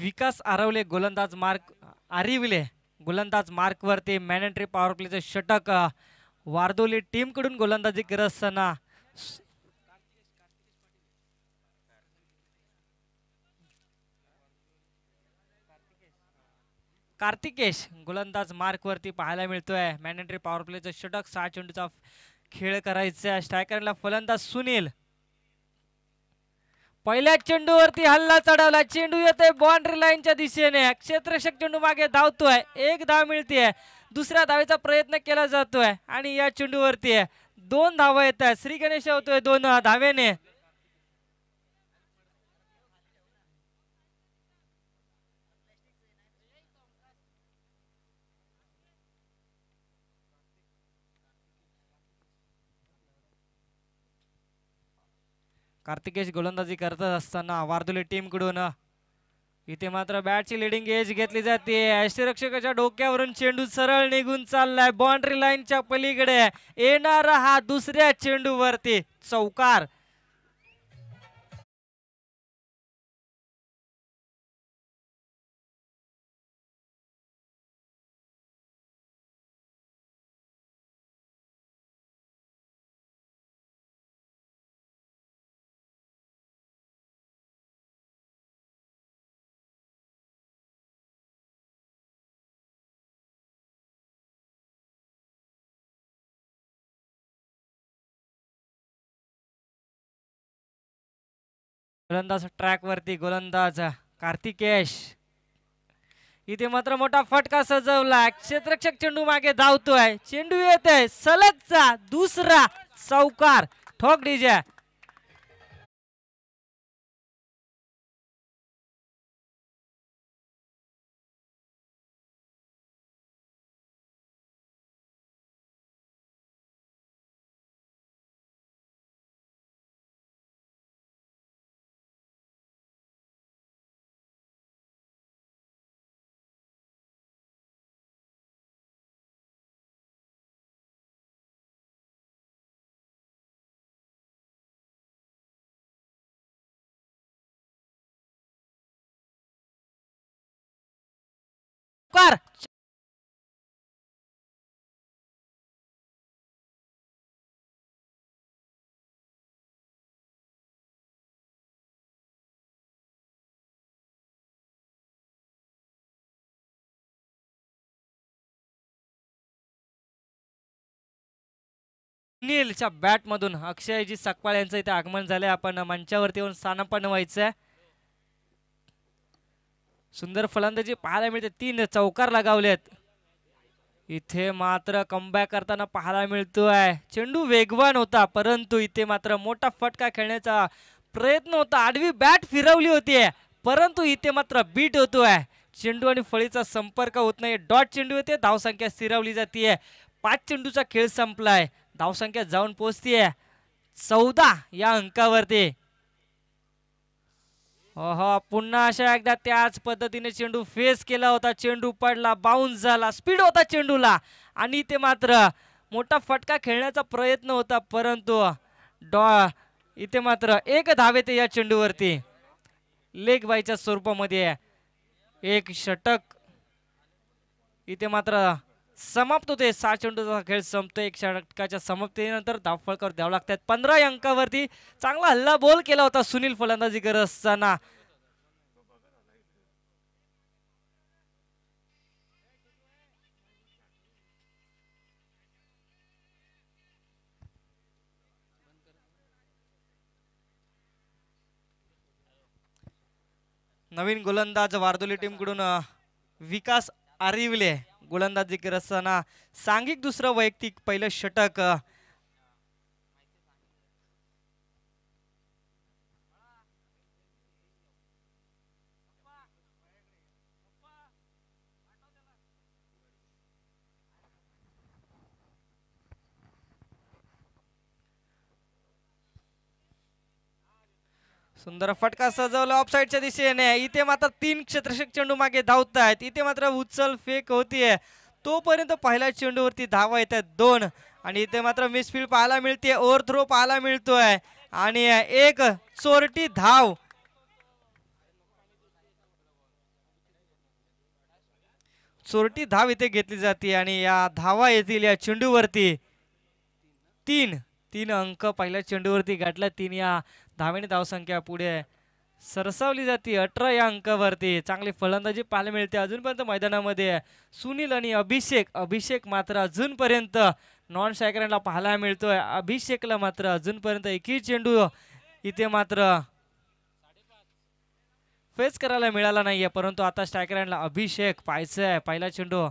विकास आरवले गोलंदाज मार्क आरिवले गोलंदाज मार्कवरती मॅनेटरी पॉवर प्लेचं षटक वारदोली टीम कडून गोलंदाजी करत असताना कार्तिकेश गोलंदाज मार्कवरती पाहायला मिळतोय. मॅनेटरी पॉवर प्लेचं षटक 6 चेंडूचा खेळ करायचा. स्ट्रायकरला फलंदाज सुनील. पहिल्या चेंडूवरती हल्ला चढवला. चेंडू येतोय बाउंड्री लाईनच्या दिशेने. क्षेत्ररक्षक चेंडू मागे धावतोय. एक धाव मिळते. दुसऱ्या धावेचा प्रयत्न केला जातोय आणि या चेंडूवरती 2 धावा येत आहेत. श्री गणेश होतोय 2 धावेने. कार्तिकेश गोलंदाजी करत असताना वारदोली टीम कडून इथे मात्र बॅटची लिडिंग एज घेतली जाते. यष्टीरक्षकाच्या डोक्यावरून चेंडू सरळ निघून चाललाय. बाउंड्री लाईनच्या पलीकडे येणारा हा दुसऱ्या चेंडूवरती चौकार. गोलंदाज ट्रॅक वरती गोलंदाज कार्तिकेश. इथे मात्र मोठा फटका सजवला. क्षेत्ररक्षक चेंडू मागे धावतोय. चेंडू येतोय सलगचा दुसरा चौकार. ठोक डीजे. चौकार. नीलच्या बॅट मधून अक्षयजी सकपाळ यांचं इथे आगमन झालंय. आपण मंचावरती येऊन स्थानापन्न व्हायचंय. सुंदर फलंदाजी पाहायला मिळते. 3 चौकार लगावलेत. इथे मात्र कमबॅक करताना पाहायला मिळतोय. चेंडू वेगवान होता परंतु इथे मात्र मोठा फटका खेळण्याचा प्रयत्न होता. आडवी बॅट फिरवली होती परंतु इथे मात्र बीट होतोय. चेंडू आणि फळीचा संपर्क होत नाही. डॉट चेंडू येते. धावसंख्या स्थिरावली जाते. 5 चेंडूचा खेळ संपलाय. धावसंख्या जाऊन पोहोचतीये 14 या अंकावरती. पुन्हा अशा एकदा त्याच पद्धतीने चेंडू फेस केला होता. चेंडू पडला. बाउन्स झाला. स्पीड होता चेंडूला आणि ते मात्र मोठा फटका खेळण्याचा प्रयत्न होता परंतु इथे मात्र 1 धाव येते या चेंडूवरती. लेग बायच्या स्वरूपामध्ये एक षटक इथे मात्र समाप्त होते. 6 चेंडूचा खेळ संपतो. 1 षटकाच्या समाप्तीनंतर धावफलकावर द्यावं लागतात. 15 अंकावरती चांगला हल्ला बॉल केला होता सुनील फलंदाजी करत असताना. नवीन गोलंदाज वारदोली टीम कडून विकास आरिवले गोलंदाजी करत असताना सांघिक दुसरं वैयक्तिक पहिलं षटक. सुंदर फटका सजवला ऑफसाईडच्या दिशेने. इथे मात्र 3 क्षेत्ररक्षक चेंडू मागे धावत आहेत. इथे मात्र उचल फेक होतीये तोपर्यंत पहिल्या चेंडूवरती धावा येत आहेत 2 आणि इथे मात्र मिसफील्ड पाहायला मिळते. ओव्हर थ्रो पाहायला मिळतोय आणि एक चोरटी धाव. चोरटी धाव इथे घेतली जाते आणि या धावा येतील या चेंडूवरती. 3 अंक पहिल्या चेंडूवरती गाठला. 3 या धावेने धावसंख्या पुढे सरसावली जाते 18 या अंकावरती. चांगली फलंदाजी पाहायला मिळते अजूनपर्यंत मैदानामध्ये. सुनील आणि अभिषेक मात्र अजूनपर्यंत नॉन स्ट्रायकरला पाहायला मिळतोय. अभिषेकला मात्र अजूनपर्यंत एकही चेंडू इथे मात्र फेस करायला मिळाला नाहीये. परंतु आता स्ट्रायकरला अभिषेक पाहायचंय. पहिला चेंडू,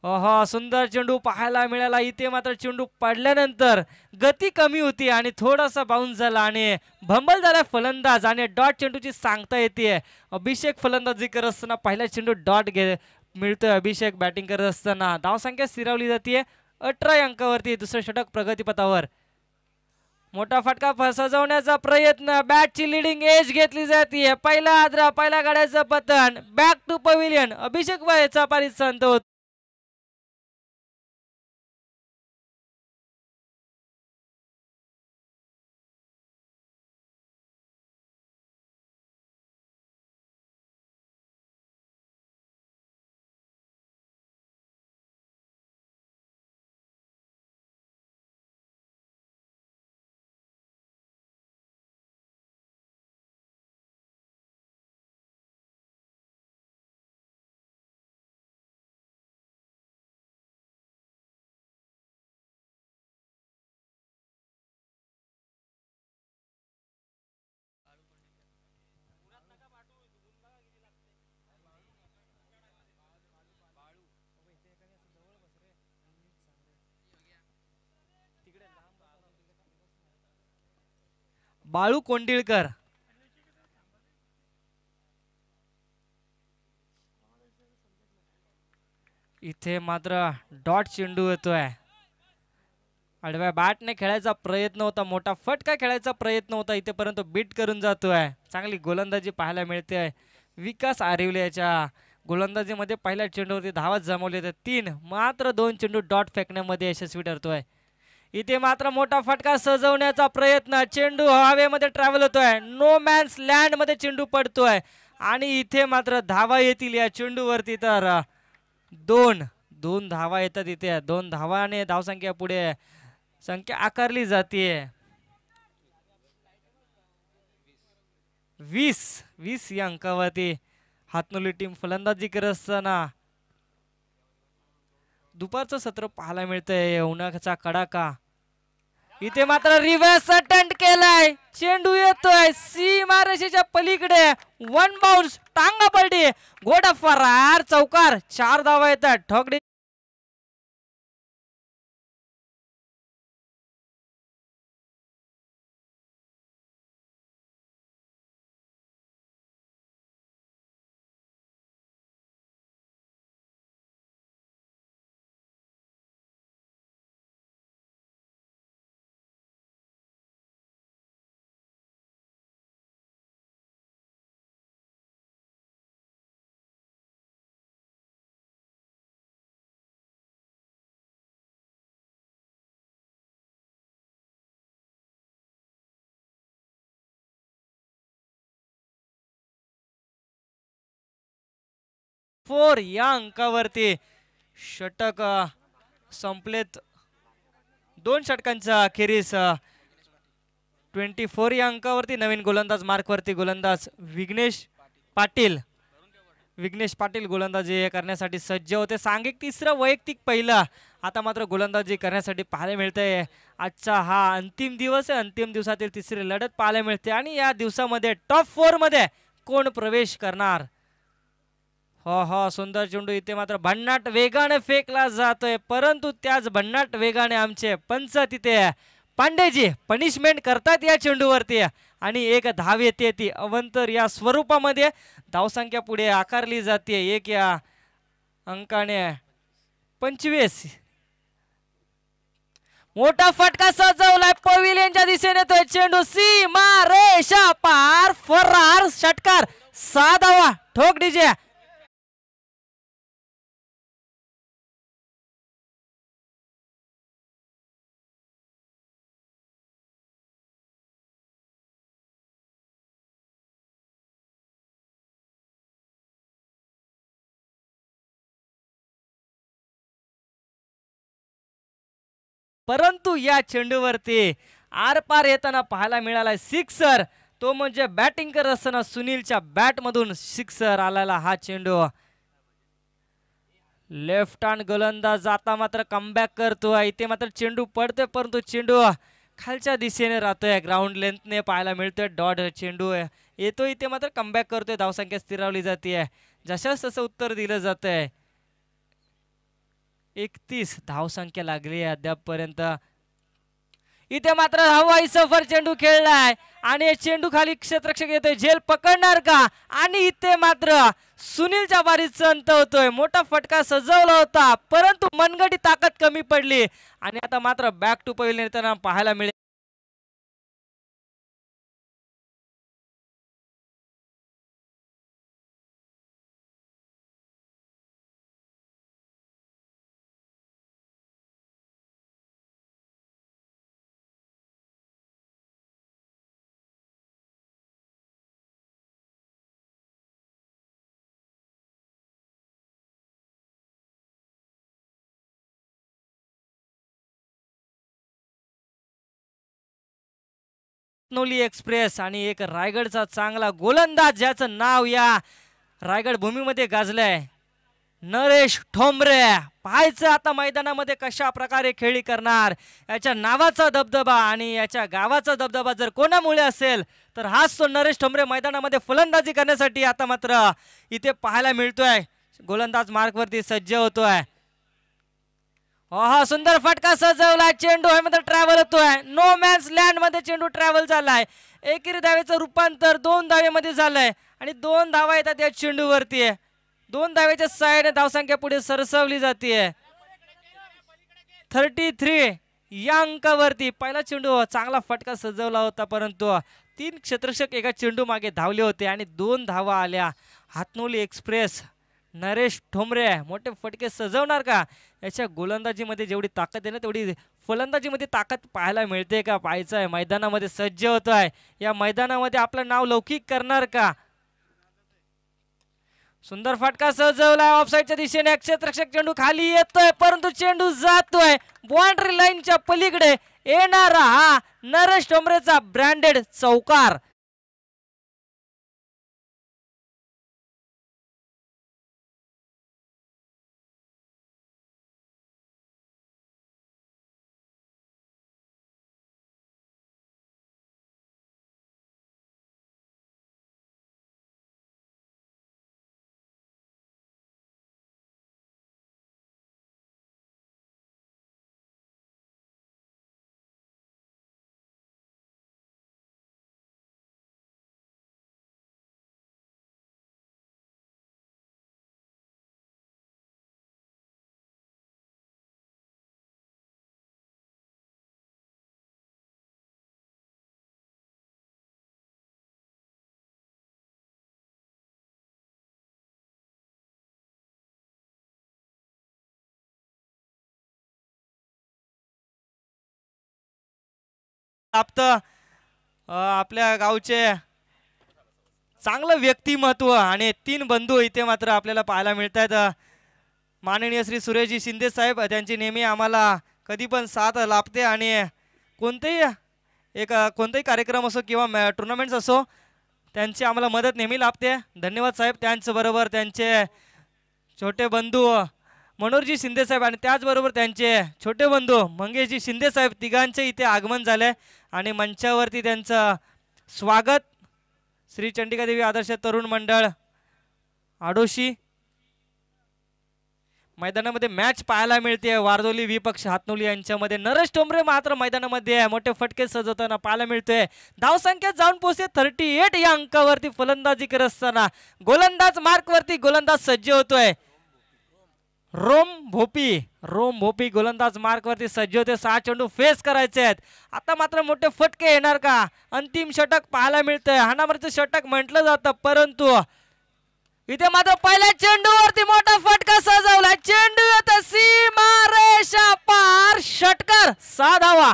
ओहो सुंदर चेंडू पाहायला मिळाला. इथे मात्र चेंडू पडल्यानंतर गती कमी होती आणि थोडासा बाउन्स झाला आणि भंबल झाला फलंदाज आणि डॉट चेंडूची सांगता येते. अभिषेक फलंदाजी करत असताना पहिला चेंडू डॉट मिळतोय. अभिषेक बॅटिंग करत असताना धावसंख्या स्थिरावली जाते 18 अंकावरती. दुसरं षटक प्रगतीपथावर. मोठा फटका सजवण्याचा प्रयत्न. बॅटची लिडिंग एज घेतली जाते. पहिला आद्रा, पहिल्या गाड्याचं पतन. Back to pavilion. अभिषेक याचा पारित संत होत. बाळू कोंडिळकर इथे मात्र डॉट चेंडू येतोय. आडव्या बॅटने खेळायचा प्रयत्न होता. मोठा फटका खेळायचा प्रयत्न होता इथे, परंतु बीट करून जातोय. चांगली गोलंदाजी पाहायला मिळते विकास आरिवले याच्या गोलंदाजीमध्ये. पहिल्या चेंडूवरती धावा जमवले तर 3, मात्र 2 चेंडू डॉट फेकण्यामध्ये यशस्वी ठरतोय. इथे मात्र मोठा फटका सजवण्याचा प्रयत्न. चेंडू हवेमध्ये ट्रॅव्हल होतोय. नो मॅन्स लँड मध्ये चेंडू पडतोय आणि इथे मात्र धावा येतील या चेंडूवरती. तर 2 धावा येतात इथे. 2 धावाने धावसंख्या पुढे संख्या आकारली जाते. 20 या अंकावरती हातनुली टीम फलंदाजी करत असताना दुपारचं सत्र पाहायला मिळतंय. उन्हाचा कडाका. इथे मात्र रिव्हर्स अटेम्प्ट केलाय. चेंडू येतोय सीमारेषेच्या पलीकडे. 1 बाउन्स, टांगा पलटी, घोडा फरार, चौकार. 4 धावा येतात. ठोकडी फोर या अंकावरती षटक संपलेत. 2 षटकांचा अखेरीस 24 या अंकावरती. नवीन गोलंदाज मार्कवरती गोलंदाज विघ्नेश पाटील गोलंदाजी करण्यासाठी सज्ज होते. सांघिक 3रं, वैयक्तिक पहिला. आता मात्र गोलंदाजी करण्यासाठी पाहायला मिळतंय. आजचा हा अंतिम दिवस आहे. अंतिम दिवसातील 3री लढत पाहायला मिळते आणि या दिवसामध्ये टॉप 4 मध्ये कोण प्रवेश करणार. हो सुंदर चेंडू इथे मात्र भन्नाट वेगाने फेकला जातोय, परंतु त्याच भन्नाट वेगाने आमचे पंच तिथे पांडेजी पनिशमेंट करतात या चेंडूवरती आणि एक धाव येते ती अवंतर या स्वरूपामध्ये. धावसंख्या पुढे आकारली जाते 1 या अंकाने. 25 मोठा फटका सजवलाय पवेलियनच्या दिशेने. तो चेंडू सीमा रेषा पार, फरार, षटकार. 6 धावा. ठोक डीजे. परंतु या चेंडूवरती आरपार येताना पाहायला मिळाला सिक्सर, तो म्हणजे बॅटिंग करत असताना सुनीलच्या बॅटमधून सिक्सर आलेला हा चेंडू. लेफ्ट हँड गोलंदाज आता मात्र कमबॅक करतोय. इथे मात्र चेंडू पडतोय परंतु चेंडू खालच्या दिशेने राहतोय, ग्राउंड लेंथने पाहायला मिळतोय. डॉट चेंडू येतो, इथे मात्र कमबॅक करतोय. धावसंख्या स्थिरावली जाते, जशास तसं उत्तर दिलं जातंय. 31 धावसंख्या लागली आहे अद्यापपर्यंत. इथे मात्र हवाई सफर चेंडू खेळलाय आणि चेंडू खाली क्षेत्ररक्षक येतोय, झेल पकडणार का? आणि इथे मात्र सुनीलच्या बारीचा अंत होतोय. मोठा फटका सजवला होता परंतु मनगटी ताकद कमी पडली आणि आता मात्र बॅक टू पवेलियन येताना पाहायला मिळेल. नोली एक्सप्रेस आणि एक रायगडचा चांगला गोलंदाज ज्याचं नाव या रायगड भूमीमध्ये गाजलंय, नरेश ठोंबरे. पाहायचं आता मैदानामध्ये कशा प्रकारे खेळी करणार. याच्या नावाचा दबदबा आणि याच्या गावाचा दबदबा जर कोणामुळे असेल तर हाच तो नरेश ठोंबरे मैदानामध्ये फलंदाजी करण्यासाठी आता मात्र इथे पाहायला मिळतोय. गोलंदाज मार्कवरती सज्ज होतोय. हा सुंदर फटका सजवलाय. चेंडू आहे मात्र ट्रॅव्हल होतोय. नो मॅन्स लँड मध्ये चेंडू ट्रॅव्हल झालाय. एकेरी धावेचं रूपांतर 2 धावेमध्ये झालंय आणि 2 धावा येतात या चेंडूवरती. 2 धावेच्या साहाय्याने धावसंख्या पुढे सरसवली जाते. 33 या अंकावरती. पहिला चेंडू चांगला फटका सजवला होता परंतु 3 क्षेत्ररक्षक एका चेंडू मागे धावले होते आणि 2 धावा आल्या. हातनोली एक्सप्रेस नरेश ठोंबरे मोठे फटके सजवणार का? याच्या गोलंदाजीमध्ये जेवढी ताकद आहे ना तेवढी फलंदाजीमध्ये ताकद पाहायला मिळते का? पाहायचं आहे. मैदानामध्ये सज्ज होतोय. या मैदानामध्ये आपलं नाव लौकिक करणार का? सुंदर फटका सजवलाय ऑफसाईडच्या दिशेने. क्षेत्ररक्षक चेंडू खाली येतोय परंतु चेंडू जातोय बाउंड्री लाईनच्या पलीकडे. येणारा हा नरेश ठोंबरेचा ब्रँडेड चौकार. आपल्या गावचे चांगलं व्यक्तिमत्व आणि 3 बंधू इथे मात्र आपल्याला पाहायला मिळत आहेत. माननीय श्री सुरेशजी शिंदे साहेब, त्यांची नेहमी आम्हाला कधी पण साथ लाभते आणि कोणताही कार्यक्रम असो किंवा टुर्नामेंट्स असो त्यांची आम्हाला मदत नेहमी लाभते. धन्यवाद साहेब. त्यांच्याबरोबर त्यांचे छोटे बंधू मनोहरजी शिंदे साहेब आणि त्याचबरोबर त्यांचे छोटे बंधू मंगेशजी शिंदे साहेब, तिघांचे इथे आगमन झाले आणि मंचावरती त्यांचं स्वागत. श्री चंडिका देवी आदर्श तरुण मंडळ आडोशी. मैदानामध्ये मॅच पाहायला मिळते. वारदोली विपक्ष हातनोली यांच्यामध्ये. नरेश ठोंबरे मात्र मैदानामध्ये मोठे फटके सजवताना पाहायला मिळतोय. धावसंख्या जाऊन पोहोचते 38 या अंकावरती फलंदाजी करत असताना गोलंदाज मार्कवरती गोलंदाज सज्ज होतोय. रोम भोपी गोलंदाज मार्कवरती सज्ज होते. 6 चेंडू फेस करायचे आहेत. आता मात्र मोठे फटके येणार का? अंतिम षटक पाहायला मिळतंय. हाणामारीचं षटक म्हटलं जातं परंतु इथे मात्र पहिल्या चेंडूवरती मोठा फटका सजवला. चेंडू येतो सीमारेषा पार. षटकार 6 धावा.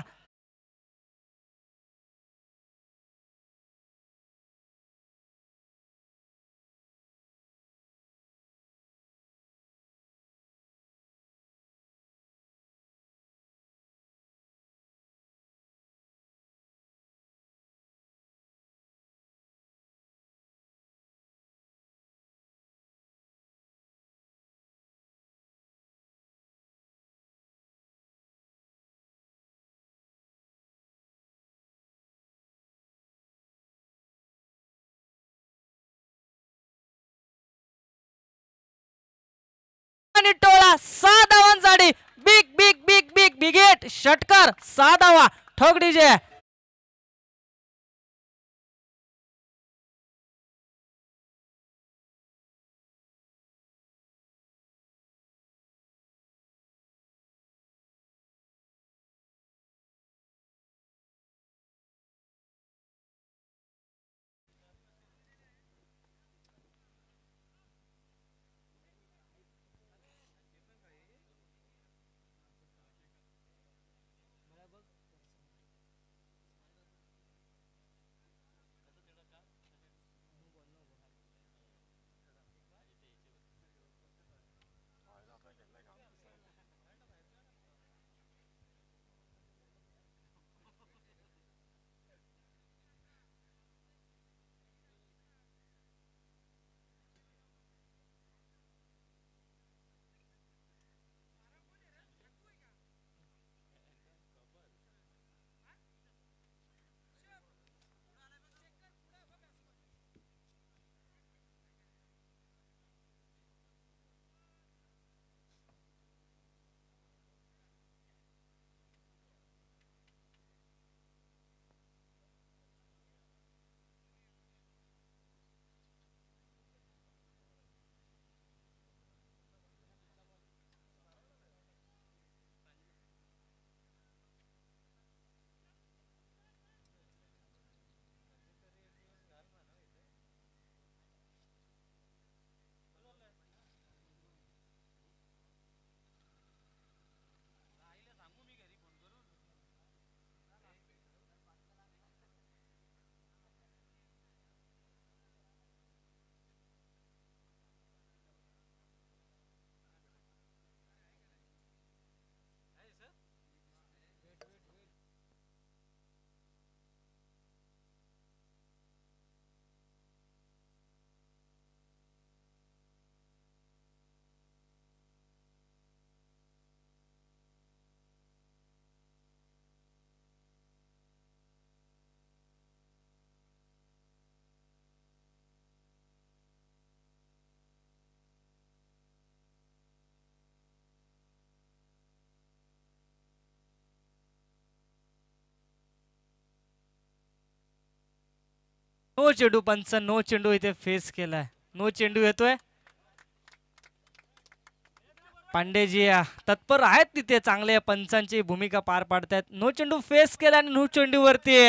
आणि टोळा 6 धावांसाठी big big big big big hit षटकार 6 धावा ठोक डीजे. नो चेंडू पंच नो चेंडू इथे फेस केलाय. नो चेंडू येतोय. पांडेजी तत्पर आहेत तिथे चांगले पंचांची भूमिका पार पाडतात. नो चेंडू फेस केला आणि नो चेंडू वरती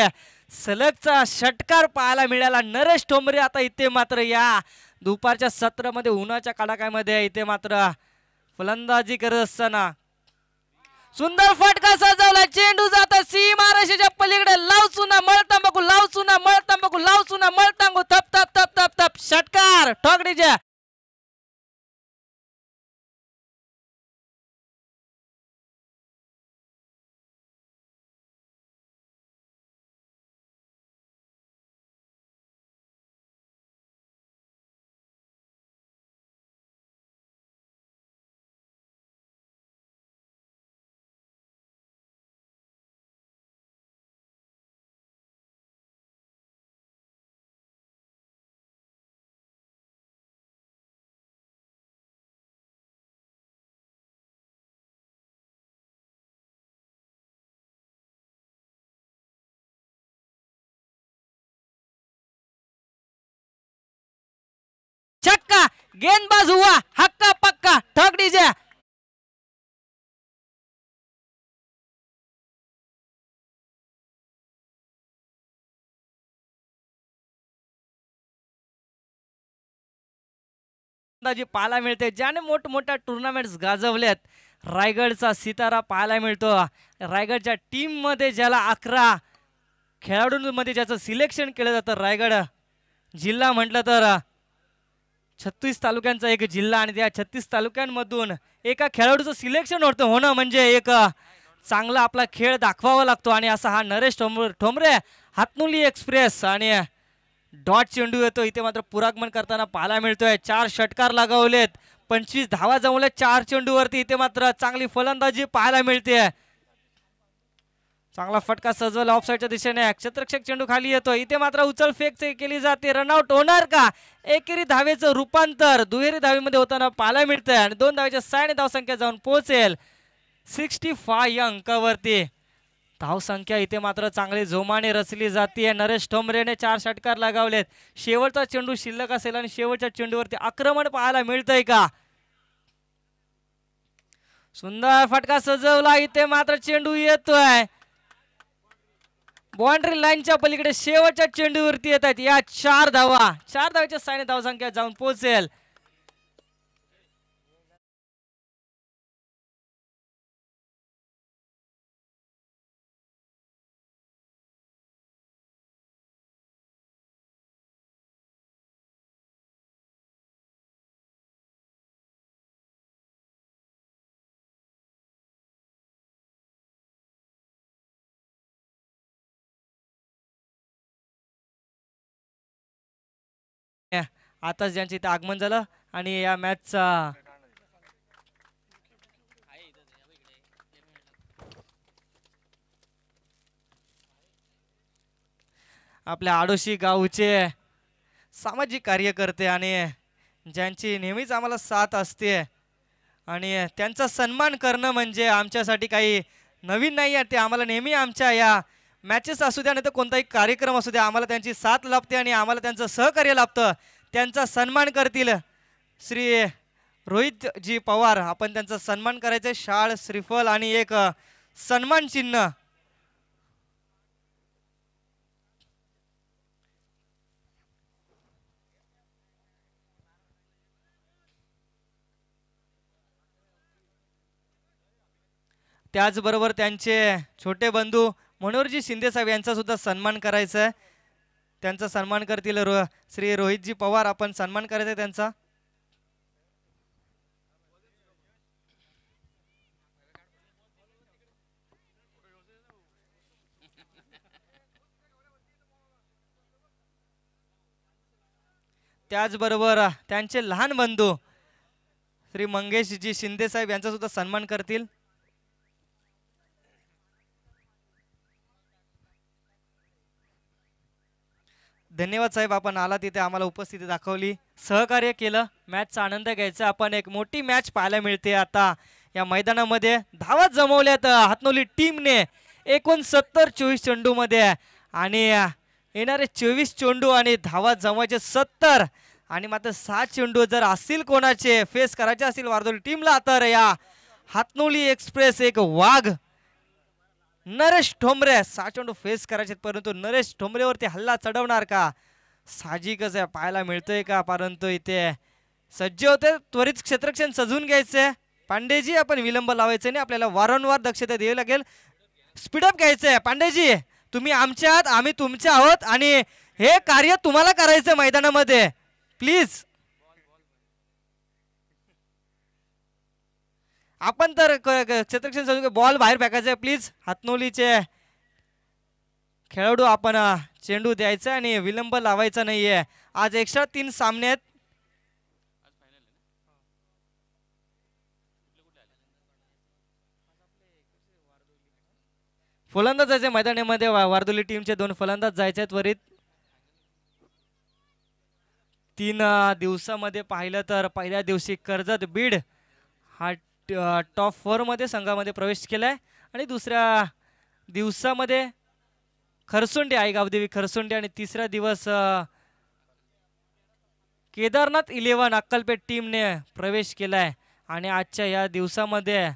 सलगचा षटकार पाहायला मिळाला. नरेश ठोंबरे आता इथे मात्र या दुपारच्या सत्रामध्ये उन्हाच्या कडाक्यामध्ये इथे मात्र फलंदाजी करत असताना सुंदर फटका सजवला. चेंडू जाता सीमारेषेच्या पलीकडे लाव चुना मळतांबाकू लाव चुना मळतांबाकू लाव चुना मळतांगू थप थप थप थप थप षटकार ठोकडीच्या. छक्का गेंदबाज हुआ हक्का पक्का ठोक दीजिए. पाहायला मिळते ज्याने मोठमोठ्या टुर्नामेंट्स गाजवल्यात. रायगडचा सितारा पाहायला मिळतो. रायगडच्या टीम मध्ये ज्याला 11 खेळाडूंमध्ये ज्याचं सिलेक्शन केलं जातं. रायगड जिल्हा म्हटलं तर 36 तालुक्यांचा एक जिल्हा आणि त्या 36 तालुक्यांमधून एका खेळाडूचं सिलेक्शन होणं म्हणजे एक चांगला आपला खेळ दाखवावा लागतो. आणि असा हा नरेश ठोंबरे हातनुली एक्सप्रेस आणि डॉट चेंडू येतो इथे मात्र पुरागमन करताना पाहायला मिळतोय. 4 षटकार लगावलेत 25 धावा जमवल्या 4 चेंडूवरती. इथे मात्र चांगली फलंदाजी पाहायला मिळते. चांगला फटका सजवला ऑफसाईडच्या दिशेने. क्षेत्ररक्षक चेंडू खाली येतो. इथे मात्र उचल फेक केली जाते. रनआउट होणार का? एकेरी धावेचं रूपांतर दुहेरी धावेमध्ये होताना पाहायला मिळतंय आणि 2 धावेच्या साहाय्याने धावसंख्या जाऊन पोहोचेल 65 या अंकावरती. धावसंख्या इथे मात्र चांगली जोमाने रचली जाते. नरेश ठोंबरेने 4 षटकार लगावलेत. शेवटचा चेंडू शिल्लक असेल आणि शेवटच्या चेंडूवरती आक्रमण पाहायला मिळतंय का? सुंदर फटका सजवला. इथे मात्र चेंडू येतोय बाउंड्री लाईनच्या पलीकडे. शेवटच्या चेंडूवरती येत आहेत या 4 धावा. 4 धावेच्या साहाय्याने धावसंख्या जाऊन पोहोचेल. आताच ज्यांचे इथे आगमन झालं आणि या मॅचचा आपल्या आडोशी गावचे सामाजिक कार्यकर्ते आणि ज्यांची नेहमीच आम्हाला साथ असते आणि त्यांचा सन्मान करणं म्हणजे आमच्यासाठी काही नवीन नाही आहे. ते आम्हाला नेहमी आमच्या या मॅचेस असू द्या नाही तर कोणताही कार्यक्रम असू द्या आम्हाला त्यांची साथ लाभते आणि आम्हाला त्यांचं सहकार्य लाभतं. त्यांचा सन्मान करतील श्री रोहितजी पवार. आपण त्यांचा सन्मान करायचं. शाळ श्रीफल आणि एक सन्मान चिन्ह. त्याचबरोबर त्यांचे छोटे बंधू मनोहरजी शिंदे साहेब यांचा सुद्धा सन्मान करायचा आहे. त्यांचा सन्मान करतील श्री रोहितजी पवार. आपण सन्मान करायचा त्यांचा. त्याचबरोबर त्यांचे लहान बंधू श्री मंगेशजी शिंदे साहेब यांचा सुद्धा सन्मान करतील. धन्यवाद साहेब. आपण आला तिथे आम्हाला उपस्थिती दाखवली, सहकार्य केलं. मॅचचा आनंद घ्यायचा. आपण एक मोठी मॅच पाहायला मिळते आता या मैदानामध्ये. धावा जमवल्यात हातनोली टीमने 69-24 चेंडूमध्ये आणि येणारे 24 चेंडू आणि धावा जमवायचे 70 आणि मात्र 7 चेंडू जर असतील कोणाचे फेस करायचे असतील वारदोली टीमला तर या हातनोली एक्सप्रेस एक वाघ नरेश ठोंबरे 6 चेंडू फेस करायचे. परंतु नरेश ठोंबरेवरती हल्ला चढवणार का? साहजिकच आहे, पाहायला मिळतोय का? परंतु इथे सज्ज होते. त्वरित क्षेत्ररक्षण सजवून घ्यायचे. पांडेजी आपण विलंब लावायचे नाही. आपल्याला वारंवार दक्षता द्यावी लागेल. स्पीडअप घ्यायचंय. पांडेजी तुम्ही आमच्या आहात, आम्ही तुमचे आहोत आणि हे कार्य तुम्हाला करायचं मैदानामध्ये. प्लीज आपण तर क्षेत्ररक्षण बॉल बाहेर फेकायचा. प्लीज हातनोलीचे खेळाडू आपण चेंडू द्यायचा आणि विलंब लावायचा नाहीये. आज एक्स्ट्रा 3 सामने आहेत. फलंदाज जायचे मैदानामध्ये. वारदोली टीमचे 2 फलंदाज जायचे त्वरित. 3 दिवसामध्ये पाहिलं तर पहिल्या दिवशी कर्जत बीड हा टॉप 4 मध्ये संघामध्ये प्रवेश केलाय आणि दुसऱ्या दिवसामध्ये खरसुंडी आई गावदेवी खरसुंडी आणि तिसरा दिवस केदारनाथ 11 अक्कलपेठ टीमने प्रवेश केलाय. आणि आजच्या या दिवसामध्ये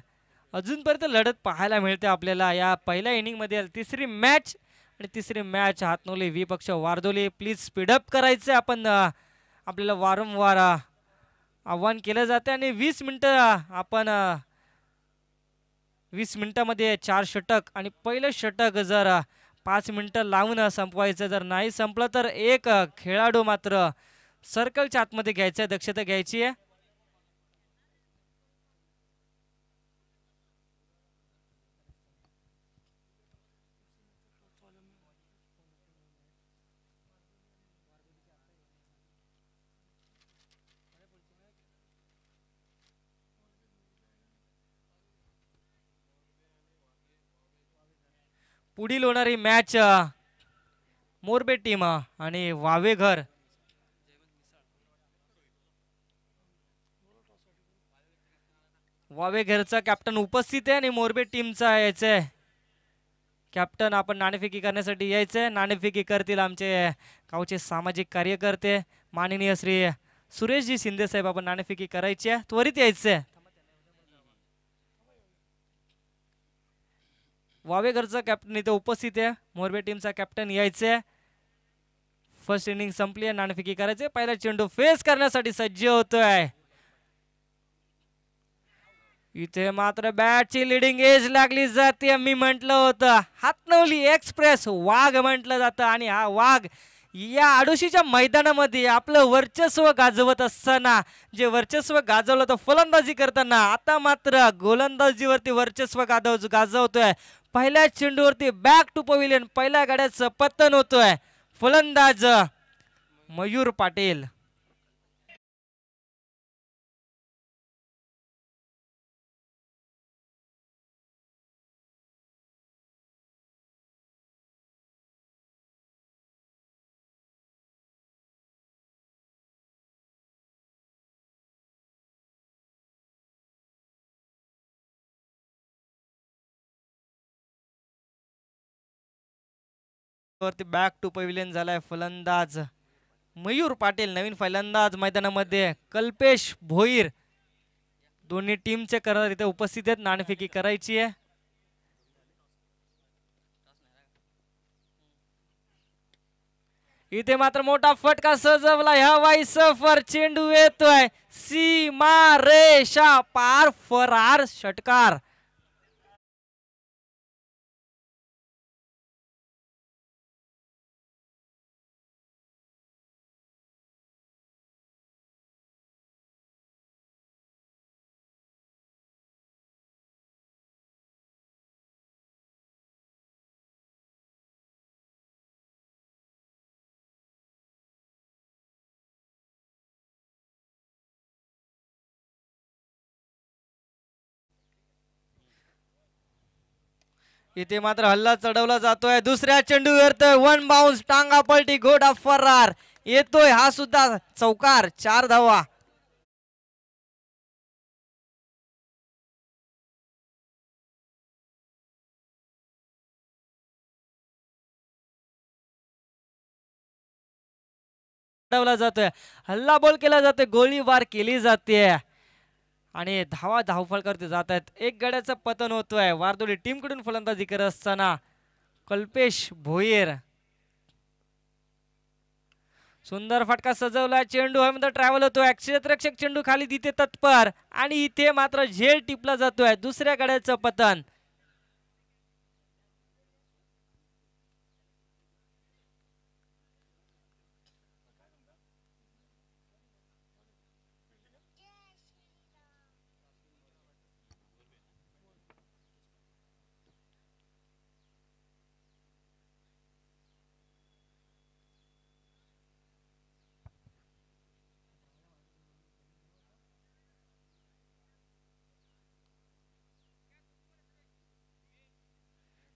अजूनपर्यंत लढत पाहायला मिळते आपल्याला. या पहिल्या इनिंगमध्ये तिसरी मॅच आणि तिसरी मॅच हातनोली व्ही पक्ष वारदोली. प्लीज स्पीडअप करायचं. आपण आपल्याला वारंवार आव्हान केलं जाते आणि 20 मिनिटं आपण 20 मिनिटामध्ये 4 षटक आणि पहिलं षटक जर 5 मिनिटं लावून संपवायचं. जर नाही संपलं तर एक खेळाडू मात्र सर्कलच्या आतमध्ये घ्यायचं. दक्षता घ्यायची आहे. पुढील होणारी मॅच मोरबे टीम आणि वावेघर. वावेघरचा कॅप्टन उपस्थित आहे आणि मोरबे टीमचा यायचंय कॅप्टन आपण नाणेफेकी करण्यासाठी यायचंय. नाणेफेकी करतील आमचे गावचे सामाजिक कार्यकर्ते माननीय श्री सुरेशजी शिंदे साहेब. आपण नाणेफेकी करायची आहे, त्वरित यायचंय. वावेघरचा कॅप्टन इथे उपस्थित आहे, मोरबे टीमचा कॅप्टन यायचंय. फर्स्ट इनिंग संपली आहे, नाणेफेकी करायचे. पहिला चेंडू फेस करण्यासाठी सज्ज होतोय. इथे मात्र बॅटची लिडिंग एज लागली जाते. मी म्हटलं होतं हातनवली एक्सप्रेस वाघ म्हटलं जातं आणि हा वाघ या आडोशीच्या मैदानामध्ये आपलं वर्चस्व गाजवत असताना जे वर्चस्व गाजवलं होतं फलंदाजी करताना, आता मात्र गोलंदाजीवरती वर्चस्व गाजवतोय. पहिल्या चेंडूवरती बॅक टू पवेलियन पहिल्या गाड्याचं पतन होतोय. फलंदाज मयूर पाटील. वरती बॅक टू पवेलियन झालाय फलंदाज मयूर पाटील. नवीन फलंदाज मैदानामध्ये कल्पेश भोईर. दोन्ही टीमचे कर्णधार इथे उपस्थित आहेत. नाणेफेकी करायची आहे. इथे मात्र मोठा फटका सजवला. ह्या वाई सफर चेंडू येतोय सीमा रेषा पार, फरार षटकार. इथे मात्र हल्ला चढवला जातोय. दुसऱ्या चेंडूवर वन बाउन्स टांगा पलटी घोडा फरार येतोय. हा सुद्धा चौकार. 4 धावा. जातोय, हल्ला बोल केला जातोय, गोळीबार केली जाते आणि धावा धावफळ करते जात आहेत. एक गड्याचं पतन होतोय. वारदोली टीम कडून फलंदाजी करत असताना कल्पेश भोईर. सुंदर फटका सजवला. चेंडू हवेमध्ये ट्रॅव्हल होतोय. क्षेत्ररक्षक चेंडू खाली तिथे तत्पर आणि इथे मात्र झेल टिपला जातोय. दुसऱ्या गड्याचं पतन.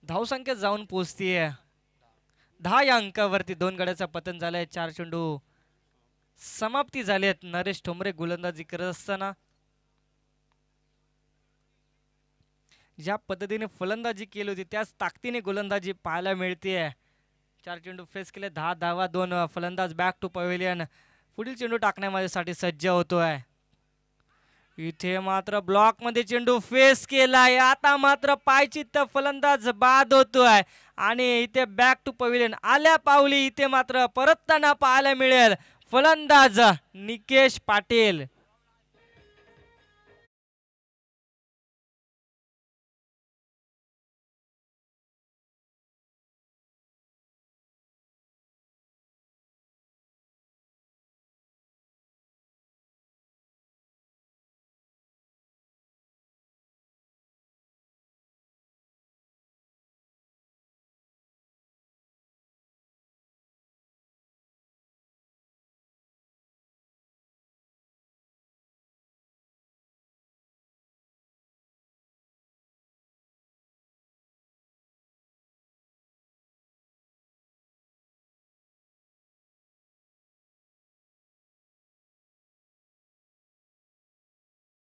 धावसंख्या जाऊन पोहोचतीये 10 या अंकावरती. 2 गड्याचा पतन झालंय. 4 चेंडू समाप्ती झालेत. नरेश ठोंबरे गोलंदाजी करत असताना ज्या पद्धतीने फलंदाजी केली होती त्याच ताकदीने गोलंदाजी पाहायला मिळते. 4 चेंडू फेस केले. 10 धावा. 2 फलंदाज बॅक टू पवेलियन पुढील चेंडू टाकण्यासाठी सज्ज होतोय. इथे मात्र ब्लॉक मध्ये चेंडू फेस केलाय. आता मात्र पायचित्त फलंदाज बाद होतोय आणि इथे बॅक टू पवेलियन आल्या पावली इथे मात्र परतताना पाहायला मिळेल फलंदाज निकेश पाटील.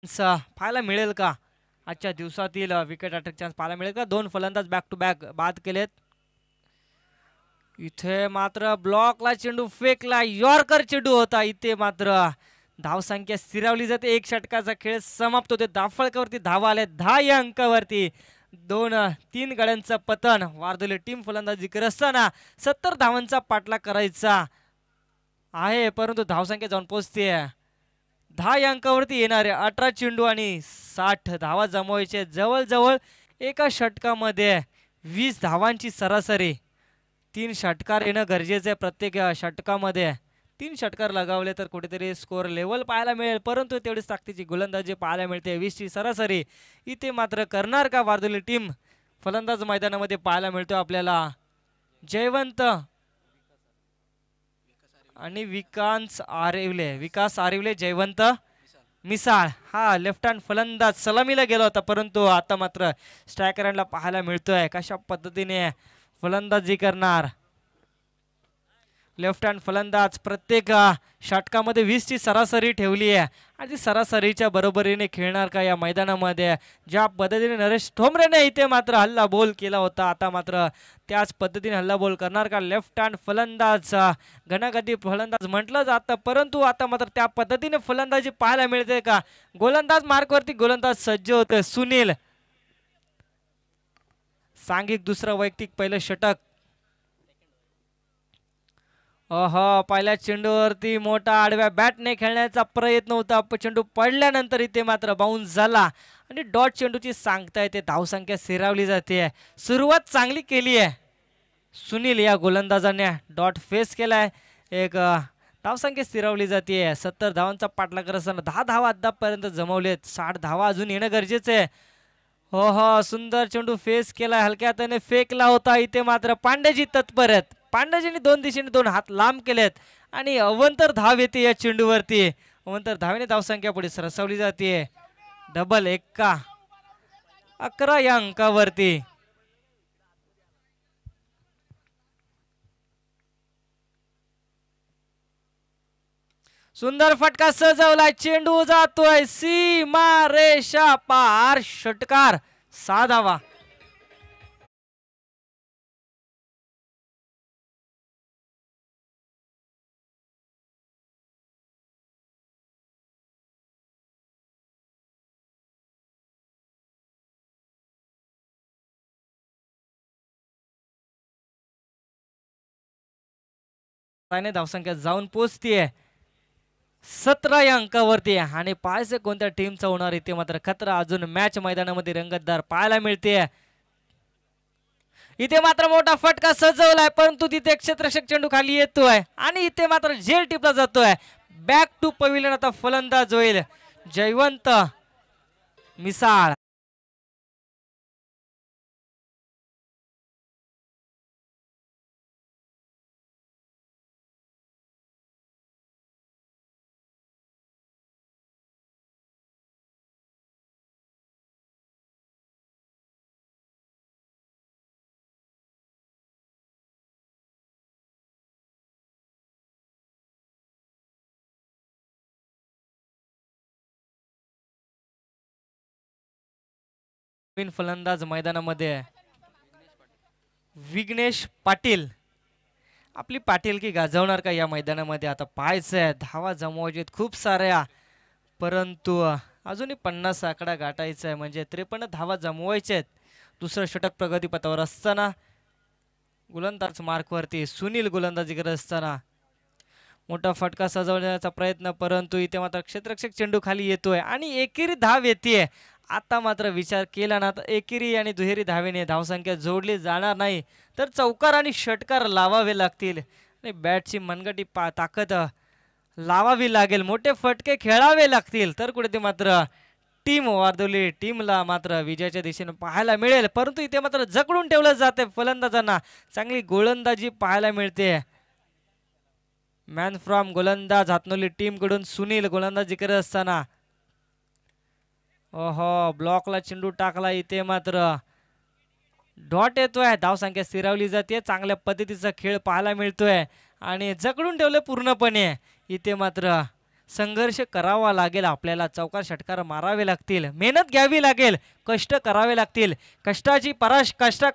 पाहायला मिळेल का आजच्या दिवसातील विकेट अटॅक चान्स पाहायला मिळेल का? 2 फलंदाज बॅक टू बॅक बाद केलेत. इथे मात्र ब्लॉकला चेंडू फेकला, यॉर्कर चेंडू होता. इथे मात्र धावसंख्या स्थिरावली जाते. 1 षटकाचा खेळ समाप्त होते. धावफलकावरती धावा आले 10 या अंकावरती. 2-3 गड्यांचं पतन. वारदोली टीम फलंदाजी करत असताना 70 धावांचा पाठलाग करायचा आहे, परंतु धावसंख्या जाऊन पोहोचते 10 या अंकावरती. येणारे 18 चेंडू आणि 60 धावा जमवायचे. जवळजवळ एका षटकामध्ये 20 धावांची सरासरी. 3 षटकार येणं गरजेचं आहे. प्रत्येक षटकामध्ये 3 षटकार लगावले तर कुठेतरी स्कोअर लेवल पाहायला मिळेल, परंतु तेवढीच ताकदीची गोलंदाजी पाहायला मिळते. 20ची सरासरी इथे मात्र करणार का वारदोली टीम फलंदाज मैदानामध्ये पाहायला मिळतो आपल्याला. जयवंत आणि विकास आरिवले जयवंत मिसाळ हा लेफ्ट हँड फलंदाज सलामीला गेला होता, परंतु आता मात्र स्ट्रायकरला पाहायला मिळतोय कशा पद्धतीने फलंदाजी करणार. लेफ्ट हँड फलंदाज प्रत्येक षटकामध्ये 20ची सरासरी ठेवली आहे आणि ती सरासरीच्या बरोबरीने खेळणार का या मैदानामध्ये. ज्या पद्धतीने नरेश ठोंबरेने इथे मात्र हल्ला बोल केला होता, आता मात्र त्याच पद्धतीने हल्ला बोल करणार का लेफ्ट हँड फलंदाज. घनागती फलंदाज म्हटलं जातं, परंतु आता मात्र त्या पद्धतीने फलंदाजी पाहायला मिळते का. गोलंदाज मार्कवरती गोलंदाज सज्ज होते. सुनील सांघिक दुसरं वैयक्तिक पहिलं षटक. पहिल्या चेंडूवरती मोठा आडव्या बॅटने खेळण्याचा प्रयत्न होता. चेंडू पडल्यानंतर इथे मात्र बाउन्स झाला आणि डॉट चेंडूची सांगता येते. धावसंख्या स्थिरावली जाते. सुरुवात चांगली केली आहे सुनील या गोलंदाजाने. डॉट फेस केलाय. एक धावसंख्या स्थिरावली जाते. 70 धावांचा पाठलाग करत असताना 10 धावा अद्यापपर्यंत जमवलेत. 60 धावा अजून येणं गरजेचं आहे. सुंदर चेंडू फेस केलाय. हलक्या हाताने फेकला होता. इथे मात्र पांड्याजी तत्पर आहेत. पांड्याजींनी 2 दिशेने 2 हात लांब केलेत आणि अवंतर धाव येते या चेंडूवरती. अवंतर धावेने धावसंख्या पुढे सरसावली जाते. डबल 11 या अंकावरती. सुंदर फटका सजवलाय. चेंडू जातोय सीमा रेषा पार. षटकार 6 धावा. धावसंख्या जाऊन पोहोचतीये 17 या अंकावरती आणि पाहायचं कोणत्या टीमचा होणार. इथे मात्र खतरा अजून मॅच मैदानामध्ये रंगतदार पाहायला मिळते. इथे मात्र मोठा फटका सजवलाय, परंतु तिथे क्षेत्ररक्षक चेंडू खाली येतोय आणि इथे मात्र झेल टिपला जातोय. बॅक टू पविलियन आता फलंदाज होईल जयवंत मिसाळ. फलंदाज मैदानामध्ये विघ्नेश पाटील आपली पाटीलकी गाजवणार का या मैदानामध्ये. आता पाहायचंय. धावा जमवायचे खूप साऱ्या, परंतु अजूनही 50 आकडा गाठायचा आहे, म्हणजे 53 धावा जमवायचे आहेत. दुसरं षटक प्रगतीपथावर असताना गोलंदाज मार्कवरती सुनील गोलंदाजी करत असताना मोठा फटका सजवण्याचा प्रयत्न, परंतु इथे मात्र क्षेत्ररक्षक चेंडू खाली येतोय आणि एकेरी धाव येते. आता मात्र विचार केला ना तर एकेरी आणि दुहेरी धावेने धावसंख्या जोडली जाणार नाही, तर चौकार आणि षटकार लावावे लागतील आणि बॅटची मनगटी ताकद लावावी लागेल. मोठे फटके खेळावे लागतील, तर कुठे मात्र टीम वारदोली टीमला मात्र विजयाच्या दिशेने पाहायला मिळेल. परंतु इथे मात्र जकडून ठेवलं जाते फलंदाजांना. चांगली गोलंदाजी पाहायला मिळते. मॅन फ्रॉम गोलंदाज हातनोली टीम कडून सुनील गोलंदाजी करत असताना ब्लॉकला चेंडू टाकला. इथे मात्र डॉट येतोय. धावसंख्या स्थिरावली जाते. चांगल्या पद्धतीचा खेळ पाहायला मिळतोय आणि जकडून ठेवले पूर्णपणे. इथे मात्र संघर्ष करावा लागेल, आपल्याला चौकार षटकार मारावे लागतील, मेहनत घ्यावी लागेल, कष्ट करावे लागतील, कष्ट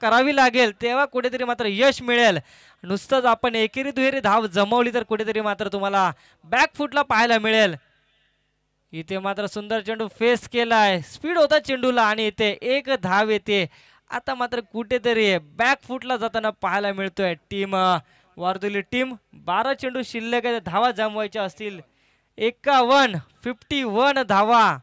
करावी लागेल, तेव्हा कुठेतरी मात्र यश मिळेल. नुसतंच आपण एकेरी दुहेरी धाव जमवली तर कुठेतरी मात्र तुम्हाला बॅकफुटला पाहायला मिळेल. इथे मात्र सुंदर चेंडू फेस केलाय, स्पीड होता चेंडूला आणि इथे एक धाव येते. आता मात्र कुठेतरी बॅकफुटला जाताना पाहायला मिळतोय टीम वारदोली टीम. 12 चेंडू शिल्लक आहे, धावा जमवायच्या असतील 51 धावा.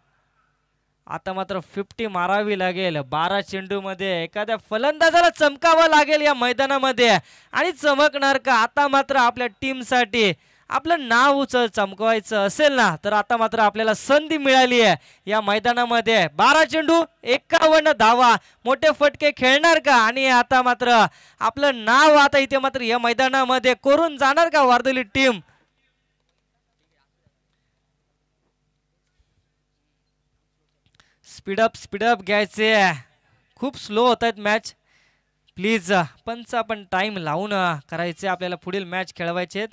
आता मात्र 50 मारावी लागेल. 12 चेंडू मध्ये एखाद्या फलंदाजाला चमकावं लागेल या मैदानामध्ये आणि चमकणार का? आता मात्र आपल्या टीमसाठी आपलं नाव चमकवायचं असेल ना तर आता मात्र आपल्याला संधी मिळाली आहे या मैदानामध्ये. 12 चेंडू 51 धावा, मोठे फटके खेळणार का? आणि आता मात्र आपलं नाव आता इथे मात्र या मैदानामध्ये कोरून जाणार का वारदोली टीम? स्पीडअप घ्यायचे, खूप स्लो होत आहेत मॅच. प्लीज पंच आपण टाइम लावून करायचे, आपल्याला पुढील मॅच खेळवायचे आहेत.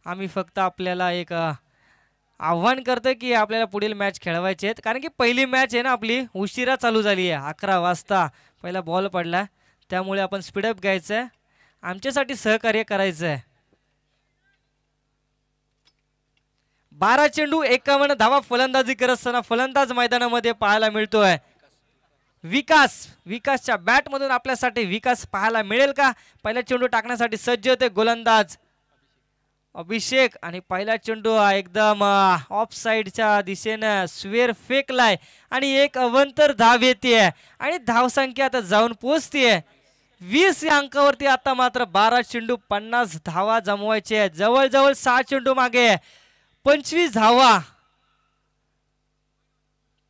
आम्ही फक्त आपल्याला एक आव्हान करतो की आपल्याला पुढील मॅच खेळवायचे आहेत, कारण की पहिली मॅच आहे ना आपली उशिरा चालू झाली आहे. 11 वाजता पहिला बॉल पडला, त्यामुळे आपण स्पीडअप घ्यायचं आहे, आमच्यासाठी सहकार्य करायचं आहे. 12 चेंडू 51 धावा फलंदाजी करत असताना फलंदाज मैदानामध्ये पाहायला मिळतोय विकासच्या बॅटमधून आपल्यासाठी विकास पाहायला मिळेल का? पहिला चेंडू टाकण्यासाठी सज्ज होते गोलंदाज अभिषेक आणि पहिला चेंडू एकदम ऑफ साइडच्या दिशेने स्वेर फेकलाय आणि एक अवंतर धाव येते आणि धावसंख्या आता जाऊन पोहोचते 20 या अंकावरती. आता मात्र 12 चेंडू 50 धावा जमवायचे, जवळजवळ 6 चेंडू मागे 25 धावा.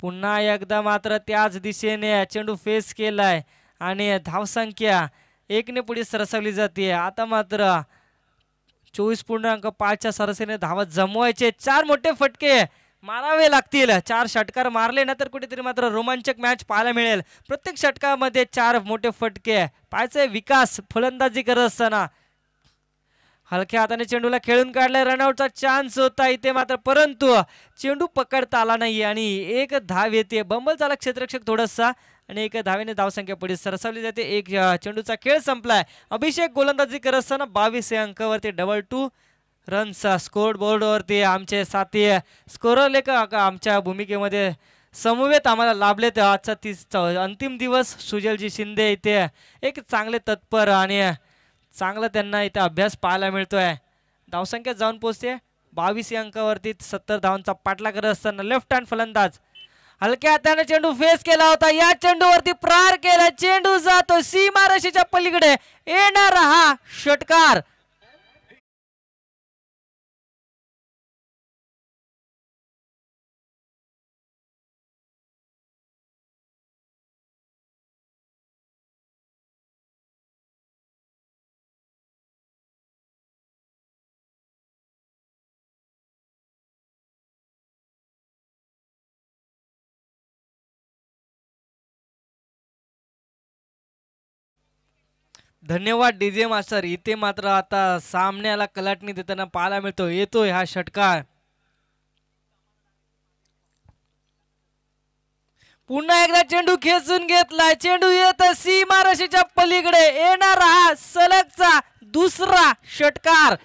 पुन्हा एकदा मात्र त्याच दिशेने चेंडू फेस केलाय आणि धावसंख्या 1 ने पुढे सरसावली जाते. आता मात्र 24.5च्या सरासरीने धावा जमवायचे, 4 मोठे फटके मारावे लागतील. 4 षटकार मारले ना तर कुठेतरी मात्र रोमांचक मॅच पाहायला मिळेल. प्रत्येक षटकामध्ये 4 मोठे फटके पाहायचे. विकास फलंदाजी करत असताना हलक्या हाताने चेंडूला खेळून काढलाय, रनआउटचा चान्स होता इथे मात्र, परंतु चेंडू पकडता आला नाही आणि एक धाव येते. बंबल चालक क्षेत्ररक्षक थोडासा आणि एक धावेने धावसंख्या पुढे सरसावली जाते. एक चेंडूचा खेळ संपलाय. अभिषेक गोलंदाजी करत असताना 22 या अंकावरती 2 रन्स स्कोर बोर्डवरती आमचे साथी स्कोरर लेख आमच्या भूमिकेमध्ये समवेत आम्हाला लाभलेत. आजचा अंतिम दिवस. सुजलजी शिंदे इथे एक चांगले तत्पर आणि चांगला त्यांना इथे अभ्यास पाहायला मिळतोय. धावसंख्या जाऊन पोहोचते 22 या अंकावरती. 70 धावांचा पाठला करत असताना लेफ्ट हँड फलंदाज हलक्या हाताने चेंडू फेस केला होता, या चेंडूवरती प्रहार केला, चेंडू जातो सीमारेषेच्या पलीकडे, येणार हा षटकार. धन्यवाद डीजे मास्टर. इथे मात्र आता सामन्याला कलाटणी देताना पाहायला मिळतो, येतोय हा षटकार. पुन्हा एकदा चेंडू खेचून घेतलाय, चेंडू येत सीमारेषेच्या पलीकडे, येणार हा सलगचा दुसरा षटकार.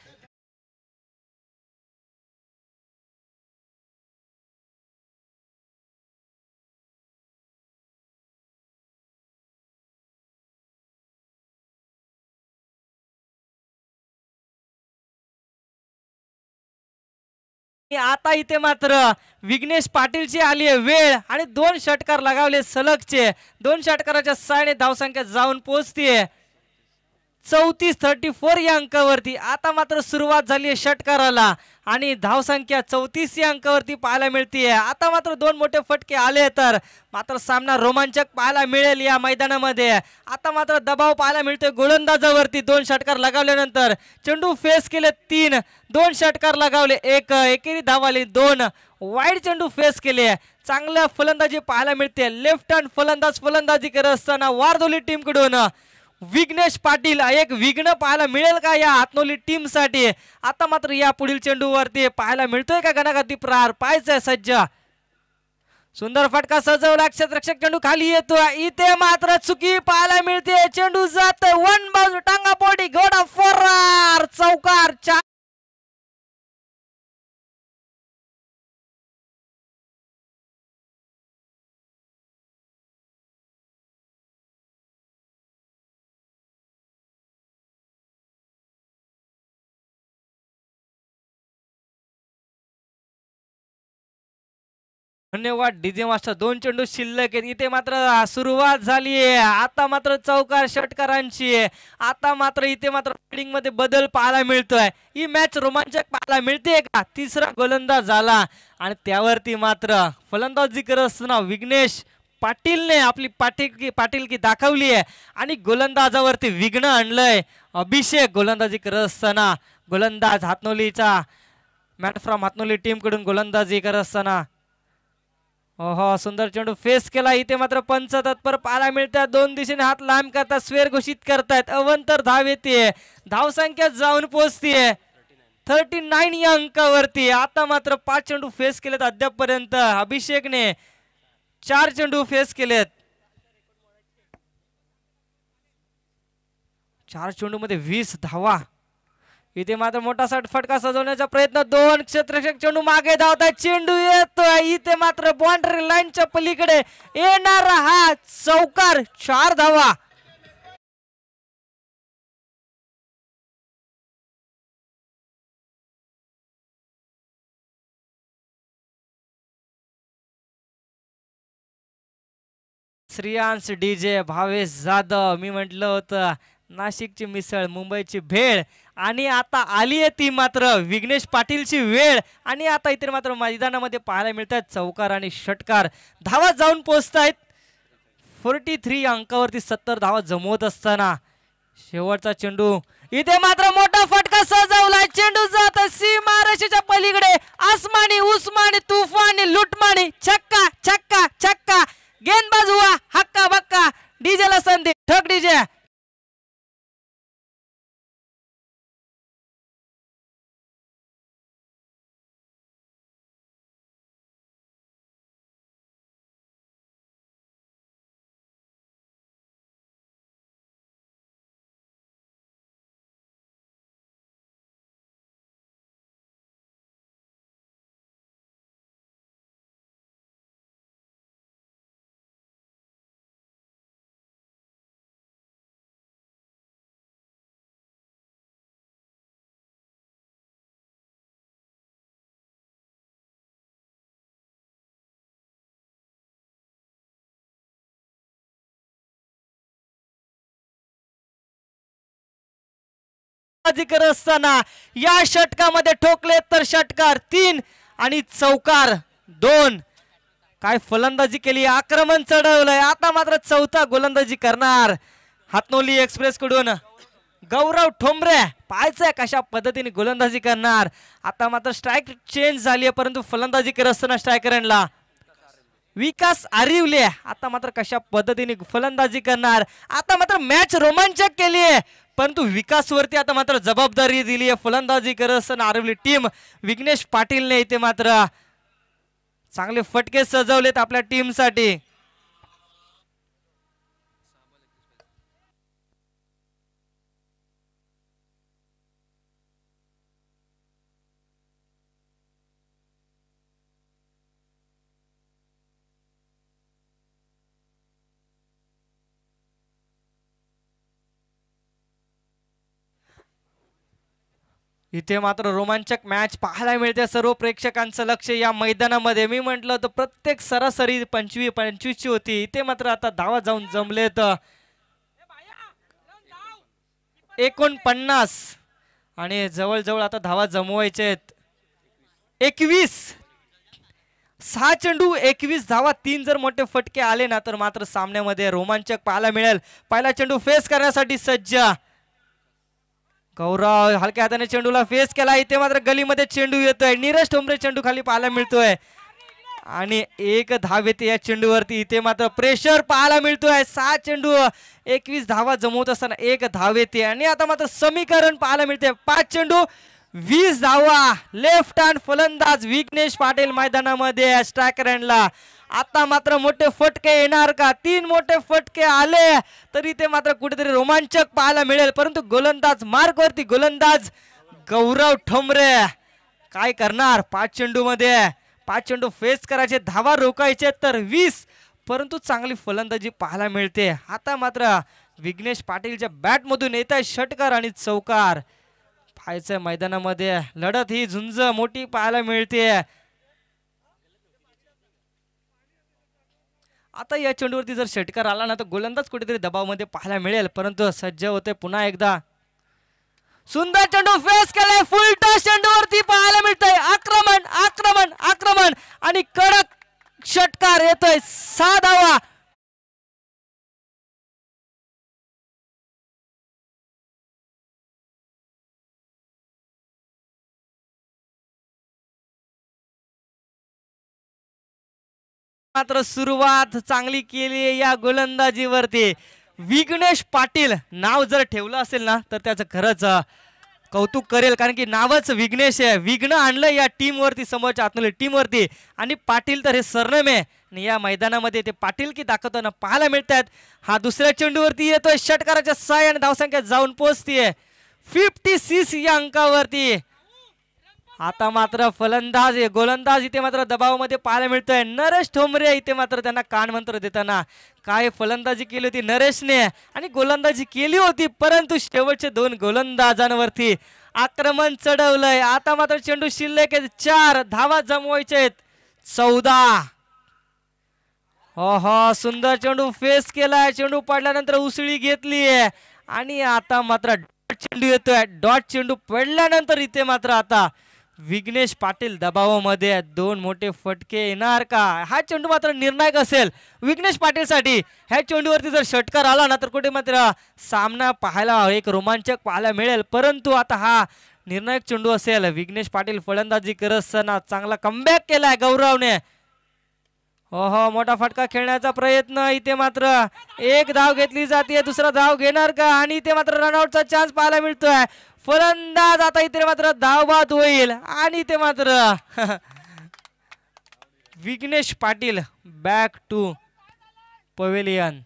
आता इथे मात्र विघ्नेश पाटीलची आली आहे वेळ आणि 2 षटकार लगावले सलगचे. 2 षटकाराच्या साहाय्याने धावसंख्या जाऊन पोहोचते 34 या अंकावरती. आता मात्र सुरुवात झाली आहे षटकाराला आणि धावसंख्या 34 या अंकावरती पाहायला मिळते. आता मात्र 2 मोठे फटके आले तर मात्र सामना रोमांचक पाहायला मिळेल या मैदानामध्ये. आता मात्र दबाव पाहायला मिळतोय गोलंदाजावरती. 2 षटकार लगावल्यानंतर चेंडू फेस केले 3, 2 षटकार लगावले 1, एकेरी धाव आली 2, वाईड चेंडू फेस केले. चांगल्या फलंदाजी पाहायला मिळते. लेफ्ट हँड फलंदाजी करत असताना वारदोली टीम कडून विघ्नेश पाटील एक विघ्न पाहायला मिळेल का या हातनोली टीम साठी? आता मात्र या पुढील चेंडूवरती पाहायला मिळतोय का घणाघाती प्रहार? पाहायचंय सज्ज. सुंदर फटका सजवला, क्षेत्ररक्षक चेंडू खाली येतो. इथे मात्र चुकी पाहायला मिळते. चेंडू जातोय वन बाजू टांगा पोटी घोडा फरार चौकार. धन्यवाद डीजे मास्टर. 2 चेंडू शिल्लक आहेत. इथे मात्र सुरुवात झाली आहे. आता मात्र चौकार षटकारांची आहे. आता मात्र इथे मात्र फिल्डिंग मध्ये बदल पाहायला मिळतोय. ही मॅच रोमांचक पाहायला मिळते का? तिसरा गोलंदाज झाला आणि त्यावरती मात्र फलंदाजी करत असताना विघ्नेश पाटीलने आपली पाटीलकी दाखवली आहे आणि गोलंदाजावरती विघ्न आणलंय. अभिषेक गोलंदाजी करत असताना, गोलंदाज हातनोलीचा मॅन फ्रॉम हातनोली टीम कडून गोलंदाजी करत असताना ओहो सुंदर चेंडू फेस केला. इथे मात्र पंच तत्पर पाहायला मिळतात. 2 दिशेने हात लांब करतात, स्वेर घोषित करतायत. अवंतर धाव येते. धाव संख्या जाऊन पोहोचतीये 39 या अंकावरती. आता मात्र 5 चेंडू फेस केलेत अद्यापपर्यंत. अभिषेकने 4 चेंडू फेस केलेत. 4 चेंडू मध्ये 20 धावा. इथे मात्र मोठा फटका सजवण्याचा प्रयत्न. 2 क्षेत्ररक्षक चेंडू मागे धावतात. चेंडू येतोय. इथे मात्र बाउंड्री लाईनच्या पलीकडे येणारा हा चौकार. 4 धावा. श्रियांश डीजे, भावेश जाधव. मी म्हटलं होतं नाशिकची मिसळ, मुंबईची भेळ आणि आता आली आहे ती मात्र विघ्नेश पाटीलची वेळ. आणि आता इथे मात्र मैदानामध्ये पाहायला मिळतात चौकार आणि षटकार. धावा जाऊन पोहोचतायत 43 अंकावरती. 70 धावा जमवत असताना शेवटचा चेंडू. इथे मात्र मोठा फटका सजवलाय. चेंडू जात सीमारेषेच्या पलीकडे. आसमानी उस्मानी तुफानी लुटमानी. छक्का छक्का छक्का. गेंदबाज हुआ हक्का बक्का. डीजेला संधी. ठक डीजे. करत असताना या षटकामध्ये ठोकले तर षटकार 3 आणि चौकार 2. काय फलंदाजी केली. आक्रमण चढवलंय. आता मात्र चौथा गोलंदाजी करणार हातनोली एक्सप्रेस कडून गौरव ठोंबरे. पाहायचंय कशा पद्धतीने गोलंदाजी करणार. आता मात्र स्ट्राइक चेंज झाली आहे परंतु फलंदाजी करत असताना स्ट्रायकरांना विकास आरिवले. आता मात्र कशा पद्धतीने फलंदाजी करणार. आता मात्र मॅच रोमांचक केली आहे परंतु विकासवरती आता मात्र जबाबदारी दिली आहे. फलंदाजी करत असताना आरिवली टीम. विघ्नेश पाटीलने इथे मात्र चांगले फटके सजवलेत आपल्या टीम साठी. इथे मात्र रोमांचक मॅच पाहायला मिळते. सर्व प्रेक्षकांचं लक्ष या मैदानामध्ये. मी म्हटलं होतं प्रत्येक सरासरी 25 ची होती. इथे मात्र आता धावा जाऊन जमलेत 49 आणि जवळजवळ आता धावा जमवायचे आहेत 21. 6 चेंडू 21 धावा. 3 जर मोठे फटके आले ना तर मात्र सामन्यामध्ये रोमांचक पाहायला मिळेल. पहिला चेंडू फेस करण्यासाठी सज्ज गौरव. हलक्या हाताने चेंडूला फेस केला. इथे मात्र गलीमध्ये चेंडू येतोय. नीरज ठोंबरे चेंडू खाली पाहायला मिळतोय आणि एक धाव येते या चेंडूवरती. इथे मात्र प्रेशर पाहायला मिळतोय. 6 चेंडू 21 धावा जमवत असताना एक धाव येते आणि आता मात्र समीकरण पाहायला मिळते. 5 चेंडू 20 धावा. लेफ्ट हँड फलंदाज विघ्नेश पाटील मैदानामध्ये स्ट्रायकर हँडला. आता मात्र मोठे फटके येणार का? 3 मोठे फटके आले तरी ते मात्र कुठेतरी रोमांचक पाहायला मिळेल. परंतु गोलंदाज मार्कवरती गोलंदाज गौरव ठोंबरे काय करणार? 5 चेंडू मध्ये 5 चेंडू फेस करायचे, धावा रोखायचे तर 20. परंतु चांगली फलंदाजी पाहायला मिळते. आता मात्र विघ्नेश पाटीलच्या बॅट मधून येत आहे षटकार आणि चौकार. पाहायचं मैदानामध्ये लढत ही झुंज मोठी पाहायला मिळते. आता या चेंडूवरती जर षटकार आला ना तर गोलंदाज कुठेतरी दबावामध्ये पाहायला मिळेल. परंतु सज्ज होते पुन्हा एकदा. सुंदर चेंडू फेस केलाय. फुल टॉस चेंडूवरती पाहायला मिळतंय. आक्रमण आक्रमण आक्रमण आणि कडक षटकार येतोय. 6 धावा. मात्र सुरुवात चांगली केली या गोलंदाजीवरती. विघ्नेश पाटील नाव जर ठेवलं असेल ना तर त्याचं खरंच कौतुक करेल. कारण की नावच विघ्नेश आहे. विघ्न आणलं या टीम वरती, समोरच्या आतमध्ये टीम वरती. आणि पाटील तर हे सरनेम आहे. आणि या मैदानामध्ये ते पाटील की दाखवताना पाहायला मिळतात. हा दुसऱ्या चेंडूवरती येतोय. षटकाराच्या 6 आणि धावसंख्या जाऊन पोहोचतीये 56 या अंकावरती. आता मात्र फलंदाज गोलंदाज इथे मात्र दबावामध्ये पाहायला मिळतोय. नरेश ठोंबरे इथे मात्र त्यांना कानमंत्र देताना. काय फलंदाजी केली होती नरेशने आणि गोलंदाजी केली होती. परंतु शेवटचे 2 गोलंदाजांवरती आक्रमण चढवलंय. आता मात्र चेंडू शिल्लक आहेत. 4 धावा जमवायचे आहेत. 14. हो सुंदर चेंडू फेस केलाय. चेंडू पडल्यानंतर उसळी घेतलीये आणि आता मात्र डॉट चेंडू येतोय. डॉट चेंडू पडल्यानंतर इथे मात्र आता विघ्नेश पाटील दबावामध्ये. 2 मोठे फटके येणार का? हा चेंडू मात्र निर्णायक असेल विघ्नेश पाटील साठी. ह्या चेंडूवरती जर षटकार आला ना तर कुठे मात्र सामना पाहायला एक रोमांचक पाहायला मिळेल. परंतु आता हा निर्णायक चेंडू असेल. विघ्नेश पाटील फलंदाजी करत असताना चांगला कमबॅक केलाय गौरवने. हो मोठा फटका खेळण्याचा प्रयत्न. इथे मात्र एक धाव घेतली जाते. दुसरा धाव घेणार का? आणि इथे मात्र रनआउटचा चान्स पाहायला मिळतोय. फलंदाज आता इथे मात्र धावबाद होईल आणि ते मात्र Vighnesh Patil back to pavilion.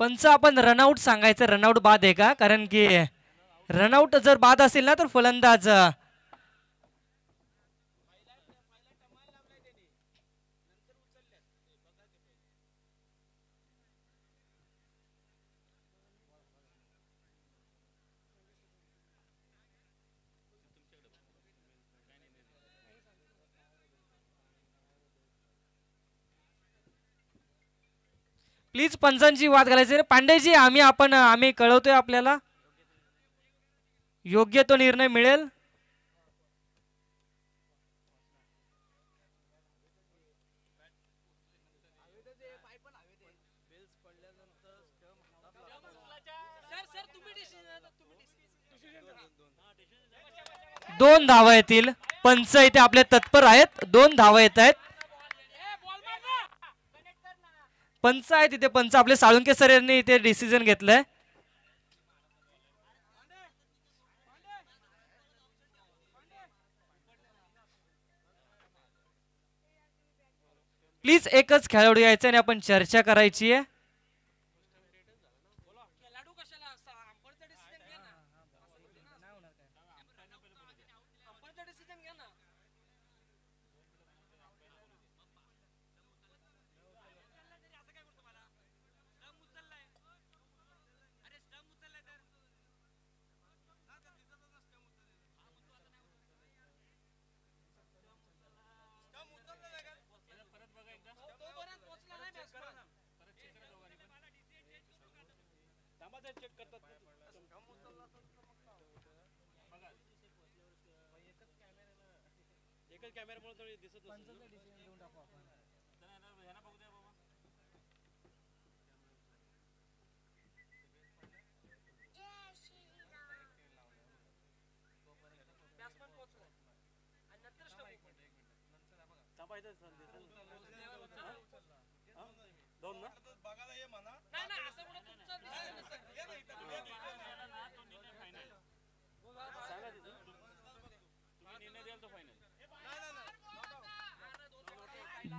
पंच आपण रनआउट सांगायचं, रनआउट बाद आहे का? कारण की रनआउट जर बाद असेल ना तर फलंदाज प्लीज पंचांची वाद घालायची. पांडेजी आम्ही कळवतोय आपल्याला योग्य तो निर्णय मिळेल. दोन धावा येतील. पंच इथे आपले तत्पर आहेत. 2 धावा येत आहेत. पंच आहे तिथे. पंच आपले साळुंके सर यांनी इथे डिसिजन घेतलंय. प्लीज एकच खेळाडू यायचा आणि आपण चर्चा करायची आहे.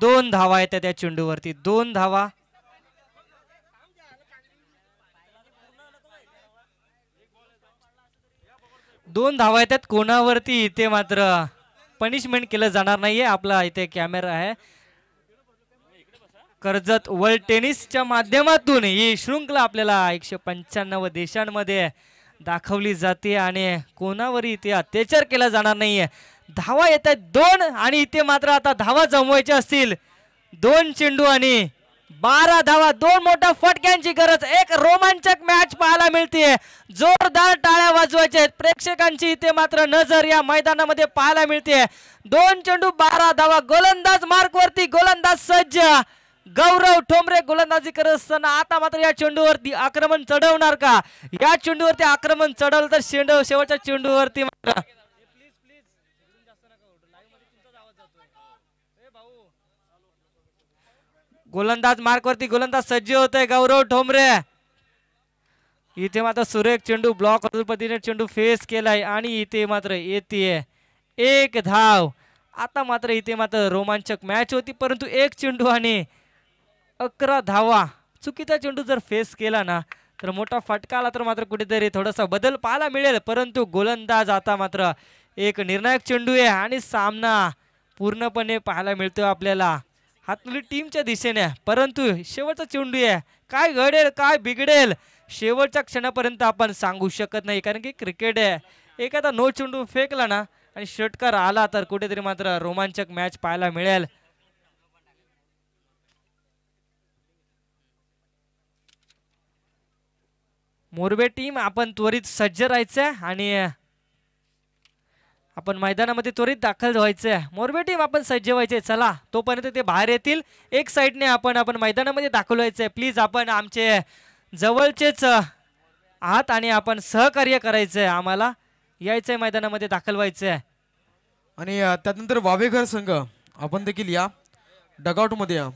दोन धावा आहेत त्या चेंडूवरती. 2 धावा. दोन धावा येतात कोणावरती इथे मात्र पनिशमेंट केलं जाणार नाहीये. आपला इथे कॅमेरा आहे. कर्जत वर्ल्ड टेनिसच्या माध्यमातून ही शृंखला आपल्याला 195 देशांमध्ये दाखवली जाते आणि कोणावरही इथे अत्याचार केला जाणार नाहीये. धावा येत आहेत 2 आणि इथे मात्र आता धावा जमवायच्या असतील. 2 चेंडू आणि 12 धावा. 2 मोठ्या फटक्यांची गरज. एक रोमांचक मॅच पाहायला मिळते. जोरदार टाळ्या वाजवायच्या आहेत. प्रेक्षकांची इथे मात्र नजर या मैदानामध्ये पाहायला मिळते. 2 चेंडू 12 धावा. गोलंदाज मार्कवरती. गोलंदाज सज्ज. गौरव ठोंबरे गोलंदाजी करत असताना आता मात्र या चेंडूवरती आक्रमण चढवणार का? या चेंडूवरती आक्रमण चढवलं तर शेवटच्या चेंडूवरती मात्र गोलंदाज मार्कवरती. गोलंदाज सज्ज होतोय गौरव ठोंबरे. इथे मात्र सुरेख चेंडू ब्लॉक पद्धतीने चेंडू फेस केलाय आणि इथे मात्र येते 1 धाव. आता मात्र इथे मात्र रोमांचक मॅच होती परंतु 1 चेंडू आणि 11 धावा. चुकीचा चेंडू जर फेस केला ना तर मोठा फटका आला तर मात्र कुठेतरी थोडासा बदल पाहायला मिळेल. परंतु गोलंदाज आता मात्र एक निर्णायक चेंडू आहे आणि सामना पूर्णपणे पाहायला मिळतो आपल्याला हातली टीमच्या दिशेने. परंतु शेवटचा चेंडू आहे. काय घडेल काय बिघडेल शेवटच्या क्षणापर्यंत आपण सांगू शकत नाही. कारण की क्रिकेट आहे. एखादा नो चेंडू फेकला ना आणि षटकार आला तर कुठेतरी मात्र रोमांचक मॅच पाहायला मिळेल. मोरबे टीम आपण त्वरित सज्ज राहायचंय आणि आपण मैदानामध्ये त्वरित दाखल व्हायचंय. मोरबे टीम आपण सज्ज व्हायचे. चला तोपर्यंत ते बाहेर येतील. एक साईडने आपण मैदानामध्ये दाखल व्हायचंय. प्लीज आपण आमचे जवळचेच आहात आणि आपण सहकार्य करायचंय. आम्हाला यायचंय मैदानामध्ये दाखल व्हायचंय. आणि त्यानंतर वावेघर संघ आपण देखील या डगआउट मध्ये या.